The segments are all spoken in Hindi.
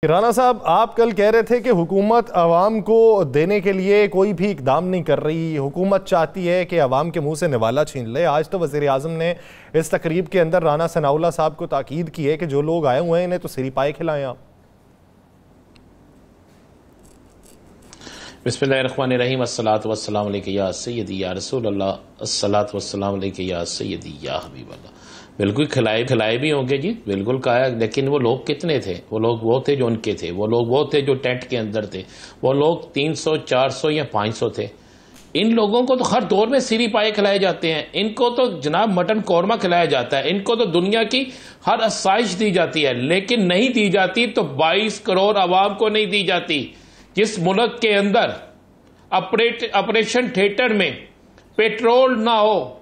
राना साहब, आप कल कह रहे थे कि हुकूमत आवाम को देने के लिए कोई भी इकदाम नहीं कर रही, हुकूमत चाहती है कि आवाम के मुंह से निवाला छीन ले। आज तो वज़ीर आज़म ने इस तकरीब के अंदर राना सनाउल्लाह साहब को ताकीद की है कि जो लोग आए हुए हैं इन्हें तो सिरी पाए खिलाएं आप। बिस्मिल्लाहिर्रहमानिर्रहीम, अस्सलातु वस्सलामु अलैका या सय्यदी या रसूलल्लाह, अस्सलातु वस्सलामु अलैका या सय्यदी या हबीबल्लाह। बिल्कुल खिलाए भी होंगे जी, बिल्कुल कहा। लेकिन वो लोग कितने थे? वो लोग वो थे जो उनके थे, वो लोग वो थे जो टेंट के अंदर थे, वो लोग 300, 400 या 500 थे। इन लोगों को तो हर दौर में सिरी पाए खिलाए जाते हैं, इनको तो जनाब मटन कौरमा खिलाया जाता है, इनको तो दुनिया की हर आसाइश दी जाती है, लेकिन नहीं दी जाती तो 22 करोड़ आवाम को नहीं दी जाती। जिस मुल्क के अंदर ऑपरेशन थिएटर में पेट्रोल ना हो,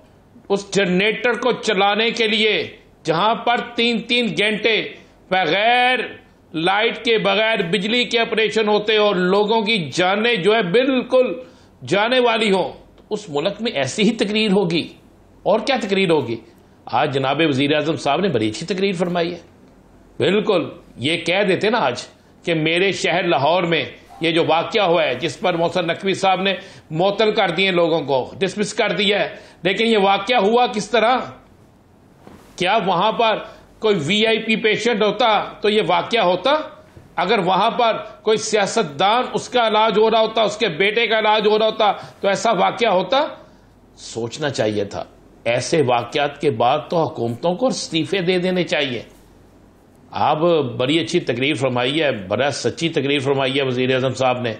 उस जनरेटर को चलाने के लिए जहां पर 3-3 घंटे बगैर लाइट के, बगैर बिजली के ऑपरेशन होते और लोगों की जानें जो है बिल्कुल जाने वाली हो, तो उस मुल्क में ऐसी ही तकरीर होगी। और क्या तकरीर होगी? आज जनाब वजीर आजम साहब ने बड़ी अच्छी तकरीर फरमाई है। बिल्कुल ये कह देते ना आज कि मेरे शहर लाहौर में ये जो वाकया हुआ है, जिस पर मोहसिन नकवी साहब ने मुअत्तल कर दिए, लोगों को डिसमिस कर दिया है, लेकिन ये वाकया हुआ किस तरह? क्या वहां पर कोई वीआईपी पेशेंट होता तो ये वाकया होता? अगर वहां पर कोई सियासतदान, उसका इलाज हो रहा होता, उसके बेटे का इलाज हो रहा होता, तो ऐसा वाकया होता? सोचना चाहिए था। ऐसे वाकयात के बाद तो हुकूमतों को इस्तीफे दे देने चाहिए। आप बड़ी अच्छी तकरीर फरमाई है, बड़ा सच्ची तकरीर फरमाई है वजीर आज़म साहब ने।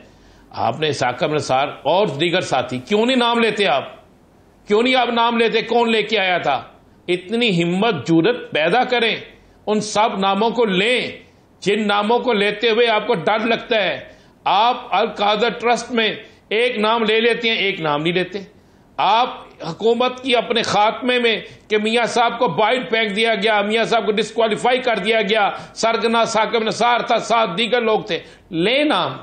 आपने साकब निसार और दीगर साथी, क्यों नहीं नाम लेते आप? क्यों नहीं आप नाम लेते? कौन लेके आया था? इतनी हिम्मत जुरत पैदा करें, उन सब नामों को लें जिन नामों को लेते हुए आपको डर लगता है। आप अल कादर ट्रस्ट में एक नाम ले लेते हैं, एक नाम नहीं लेते। आप हुकूमत की अपने खात्मे में कि मियाँ साहब को बाइट फेंक दिया गया, मियाँ साहब को डिस्क्वालीफाई कर दिया गया, सरगना साकिब निसार था, 7 दीगर लोग थे, ले नाम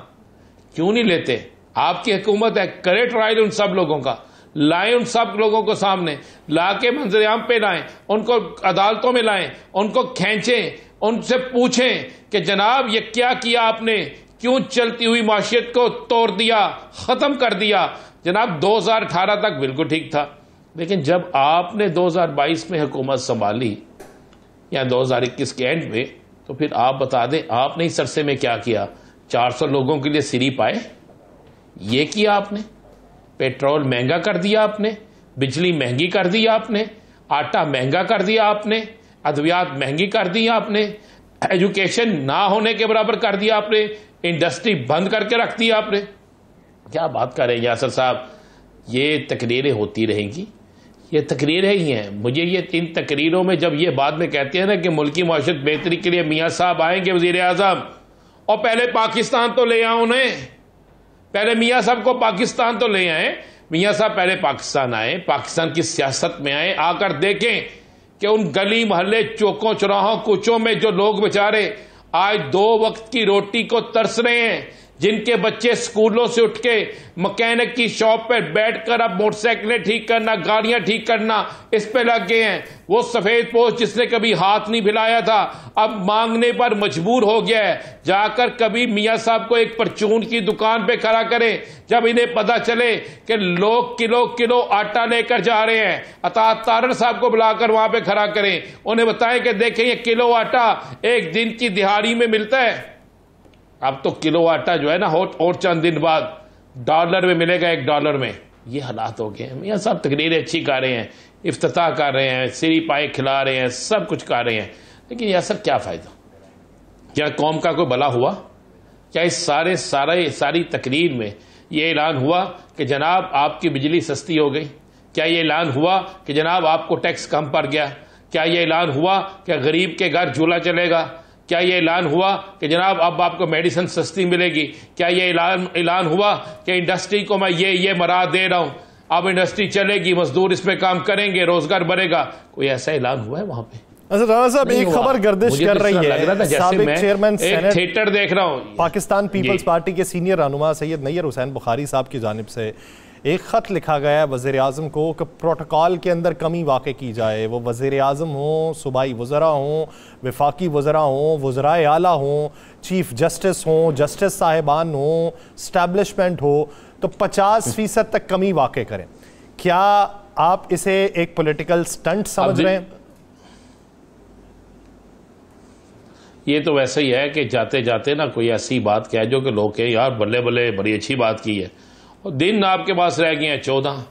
क्यों नहीं लेते? आपकी हुकूमत है, करे ट्रायल उन सब लोगों का, लाएं उन सब लोगों को सामने, लाके मंजर-ए-आम पे लाएं, उनको अदालतों में लाएं, उनको खींचें, उनसे पूछें कि जनाब ये क्या किया आपने, क्यों चलती हुई माशियत को तोड़ दिया, खत्म कर दिया? जनाब 2018 तक बिल्कुल ठीक था, लेकिन जब आपने 2022 में हुकूमत संभाली या 2021 के एंड में, तो फिर आप बता दें आपने इस अरसे में क्या किया? 400 लोगों के लिए सिरी पाए, ये किया आपने। पेट्रोल महंगा कर दिया आपने, बिजली महंगी कर दी आपने, आटा महंगा कर दिया आपने, अद्वियात महंगी कर दी आपने, एजुकेशन ना होने के बराबर कर दिया आपने, इंडस्ट्री बंद करके रख दी आपने। क्या बात कर रहे हैं यासर साहब? ये तकरीरें होती रहेंगी, ये तकरीरें ही हैं। मुझे ये इन तकरीरों में जब ये बाद में कहते हैं ना कि मुल्की माशरत बेहतरी के लिए मियाँ साहब आएंगे वजीर आज़म, और पहले पाकिस्तान तो ले आए उन्हें, पहले मियाँ साहब को पाकिस्तान तो ले आए। मियाँ साहब पहले पाकिस्तान आए, पाकिस्तान की सियासत में आए, आकर देखें कि उन गली मोहल्ले, चौकों चौराहों, कुचों में जो लोग बेचारे आज 2 वक्त की रोटी को तरस रहे हैं, जिनके बच्चे स्कूलों से उठ के मैकेनिक की शॉप पर बैठकर अब मोटरसाइकिलें ठीक करना, गाड़ियां ठीक करना, इस पे लग गए हैं। वो सफेद पोस्ट जिसने कभी हाथ नहीं हिलाया था, अब मांगने पर मजबूर हो गया है। जाकर कभी मियाँ साहब को एक परचून की दुकान पे खड़ा करें, जब इन्हें पता चले कि लोग किलो किलो आटा लेकर जा रहे हैं, अतात तारड़ साहब को बुलाकर वहां पे खड़ा करें, उन्हें बताएं कि देखें ये किलो आटा एक दिन की दिहाड़ी में मिलता है। अब तो किलो आटा जो है ना और चंद दिन बाद डॉलर में मिलेगा, $1 में। ये हालात हो गए हैं। मियाँ साहब तकरीरें अच्छी कर रहे हैं, इफ्तिताह कर रहे हैं, सिरी पाए खिला रहे हैं, सब कुछ कर रहे हैं, लेकिन यह सब क्या फायदा? क्या कौम का कोई भला हुआ? क्या इस सारी तकरीर में यह ऐलान हुआ कि जनाब आपकी बिजली सस्ती हो गई? क्या यह ऐलान हुआ कि जनाब आपको टैक्स कम पड़ गया? क्या यह ऐलान हुआ कि गरीब के घर झूला चलेगा? क्या यह ऐलान हुआ कि जनाब अब आपको मेडिसिन सस्ती मिलेगी? क्या यह ऐलान हुआ कि इंडस्ट्री को मैं ये मरा दे रहा हूं, अब इंडस्ट्री चलेगी, मजदूर इसमें काम करेंगे, रोजगार बढ़ेगा? कोई ऐसा ऐलान हुआ है वहां पे? अच्छा राना साहब, एक खबर गर्दिश कर रही है, साबिक चेयरमैन सेनेट थिएटर देख रहा हूं, पाकिस्तान पीपल्स पार्टी के सीनियर रहनुमा सैयद नैयर हुसैन बुखारी साहब की जानिब से एक ख़त लिखा गया है वज़ीर आज़म को कि प्रोटोकॉल के अंदर कमी वाक़ई की जाए, वो वज़ीर आज़म हों, सूबाई वज़रा हों, वफाकी वज़रा हों, वज़राए आला हों, चीफ़ जस्टिस हों, जस्टिस साहिबान हों, स्टैब्लिशमेंट हो, तो 50% तक कमी वाक़ई करें। क्या आप इसे एक पॉलिटिकल स्टंट समझ रहे हैं? ये तो वैसे ही है कि जाते जाते ना कोई ऐसी बात कह जो कि लोग कहें यार बल्ले बल्ले बड़ी अच्छी बात की है, और दिन आपके पास रह गए हैं 14,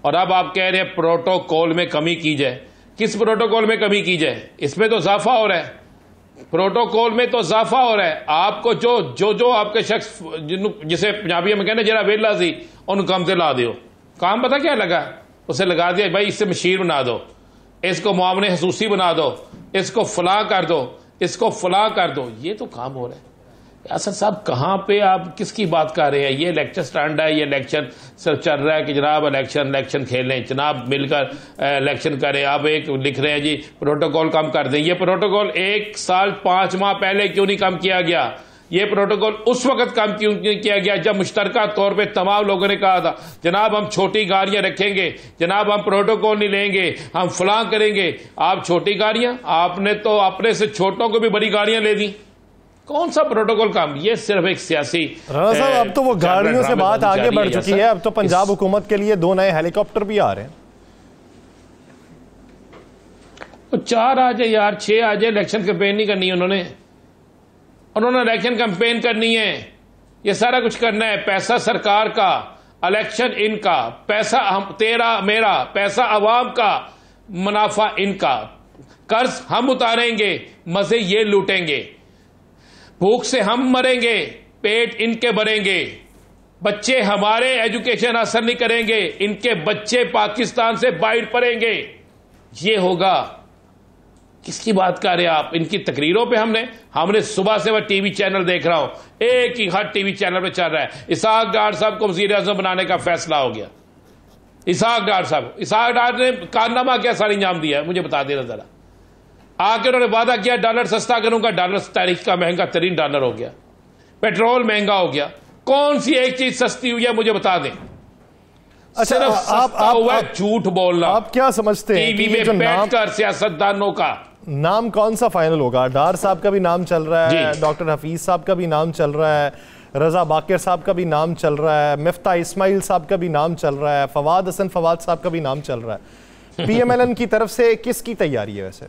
और अब आप कह रहे हैं प्रोटोकॉल में कमी की जाए। किस प्रोटोकॉल में कमी की जाए? इसमें तो इजाफा हो रहा है, प्रोटोकॉल में तो इजाफा हो रहा है। आपको जो आपके शख्स जिसे पंजाबी में कहने जरा वेला सी उन काम से ला दियो, काम पता क्या लगा, उसे लगा दिया भाई इससे मशीर बना दो, इसको मुआवने हसूसी बना दो, इसको फलां कर दो, इसको फलां कर दो। ये तो काम हो रहा है। यासर साहब कहां पे आप किसकी बात कर रहे हैं? ये लेक्चर स्टैंड है, ये इलेक्शन सब चल रहा है कि जनाब इलेक्शन खेलें, जनाब मिलकर इलेक्शन करें। आप एक लिख रहे हैं जी प्रोटोकॉल कम कर दें। ये प्रोटोकॉल 1 साल 5 माह पहले क्यों नहीं कम किया गया? ये प्रोटोकॉल उस वक्त कम क्यों नहीं किया गया जब मुश्तरका तौर पे तमाम लोगों ने कहा था जनाब हम छोटी गाड़ियां रखेंगे, जनाब हम प्रोटोकॉल नहीं लेंगे, हम फलां करेंगे। आप छोटी गाड़ियां, आपने तो अपने से छोटों को भी बड़ी गाड़ियां ले दी। कौन सा प्रोटोकॉल काम? ये सिर्फ एक सियासी राणा साहब, अब तो वो गाड़ियों से बात आगे बढ़ चुकी है। अब तो पंजाब हुकूमत के लिए 2 नए हेलीकॉप्टर भी आ रहे हैं। तो 4 आ जाए यार, 6 आ जाए। इलेक्शन कैंपेन नहीं करनी उन्होंने इलेक्शन कैंपेन करनी है। ये सारा कुछ करना है। पैसा सरकार का, इलेक्शन इनका, पैसा हम तेरा मेरा, पैसा अवाम का, मुनाफा इनका, कर्ज हम उतारेंगे, मजे ये लूटेंगे, भूख से हम मरेंगे, पेट इनके भरेंगे, बच्चे हमारे एजुकेशन हासिल नहीं करेंगे, इनके बच्चे पाकिस्तान से बाहर पड़ेंगे। ये होगा। किसकी बात कर रहे हैं आप? इनकी तकरीरों पे हमने सुबह से वह टीवी चैनल देख रहा हूं, एक ही हर टीवी चैनल पे चल रहा है इसहाक डार साहब को वजीर आज़म बनाने का फैसला हो गया। इसहाक डार ने कारनामा क्या सारी अंजाम दिया है मुझे बता देना जरा। आके उन्होंने वादा किया डॉलर सस्ता करूंगा, डॉलर तारीख का महंगा तरीन डॉलर हो गया, पेट्रोल महंगा हो गया। कौन सी एक चीज सस्ती हुई है मुझे बता दें। अच्छा, आप झूठ बोलना। आप क्या समझते हैं टीवी में बैठकर सियासतदानों का नाम कौन सा फाइनल होगा? डार साहब का भी नाम चल रहा है, डॉक्टर हफीज साहब का भी नाम चल रहा है, रजा बाकिर साहब का भी नाम चल रहा है, मिफ्ता इस्माइल साहब का भी नाम चल रहा है, फवाद हसन फवाद साहब का भी नाम चल रहा है। पीएमएलएन की तरफ से किसकी तैयारी है वैसे?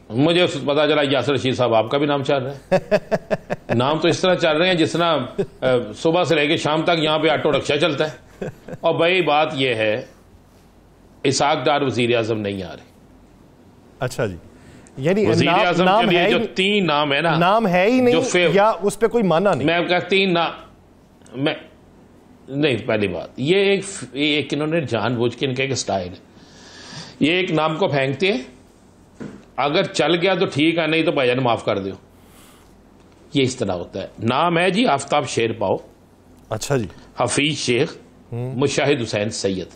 मुझे पता चला यासर रशीद साहब आपका भी नाम चल रहा है। नाम तो इस तरह चल रहे हैं जिस तरह सुबह से लेकर शाम तक यहां पे ऑटो रिक्शा चलता है। और भाई बात यह है इसहाक डार वजीर आजम नहीं आ रहे। अच्छा जी, यानी वजीर आजम के लिए जो 3 नाम है ना, नाम है ही नहीं या उस पर कोई माना नहीं? मैं कहता 3 नाम मैं नहीं। पहली बात ये एक इन्होंने जानबूझ के इनका एक स्टाइल है, ये एक नाम को फेंकते हैं, अगर चल गया तो ठीक है, नहीं तो भाईजान माफ कर दो। ये इस तरह होता है। नाम है जी आफ्ताब शेर पाओ, अच्छा जी, हफीज शेख, मुशाहिद हुसैन सैयद।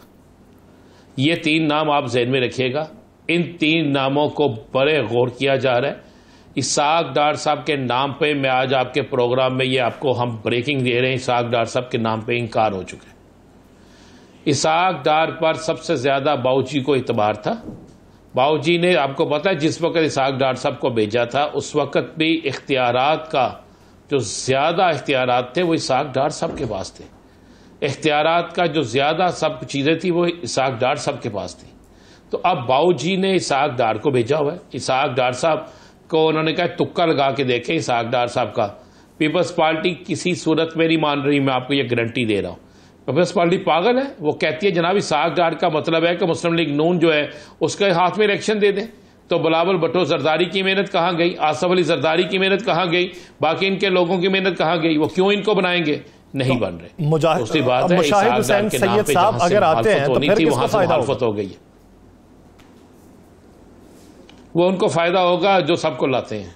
ये 3 नाम आप ज़हन में रखिएगा। इन 3 नामों को बड़े गौर किया जा रहा है। इसहाक डार साहब के नाम पे मैं आज आपके प्रोग्राम में ये आपको हम ब्रेकिंग दे रहे हैं, इसहाक डार साहब के नाम पे इनकार हो चुका है। इसहाक डार पर सबसे ज्यादा बाऊजी को इतबार था। बाऊजी ने, आपको पता है, जिस वक्त इसहाक डार साहब को भेजा था उस वक्त भी इख्तियारात का जो ज्यादा इख्तियारात थे वो इसहाक डार साहब के पास थे। इख्तियारात का जो ज्यादा सब चीजें थी वो इसहाक डार साहब के पास थी। तो अब बाऊजी ने इसहाक डार को भेजा हुआ है। इसहाक डार साहब को उन्होंने कहा तुक्का लगा के देखें इसहाक डार साहब का। पीपल्स पार्टी किसी सूरत में नहीं मान रही, मैं आपको ये गारंटी दे रहा हूं। पीपल्स पार्टी पागल है, वो कहती है जनाब इसहाक डार का मतलब है कि मुस्लिम लीग नून जो है उसके हाथ में इलेक्शन दे दें। तो बिलावल भुट्टो जरदारी की मेहनत कहां गई? आसफ अली जरदारी की मेहनत कहां गई? बाकी इनके लोगों की मेहनत कहां गई? वो क्यों इनको बनाएंगे? नहीं बन रहे। दूसरी बात है मुशाहिद हुसैन सैयद साहब अगर आते हैं तो फिर किसको फायदा मुखालफत हो गई है। वो उनको फायदा होगा जो सबको लाते हैं।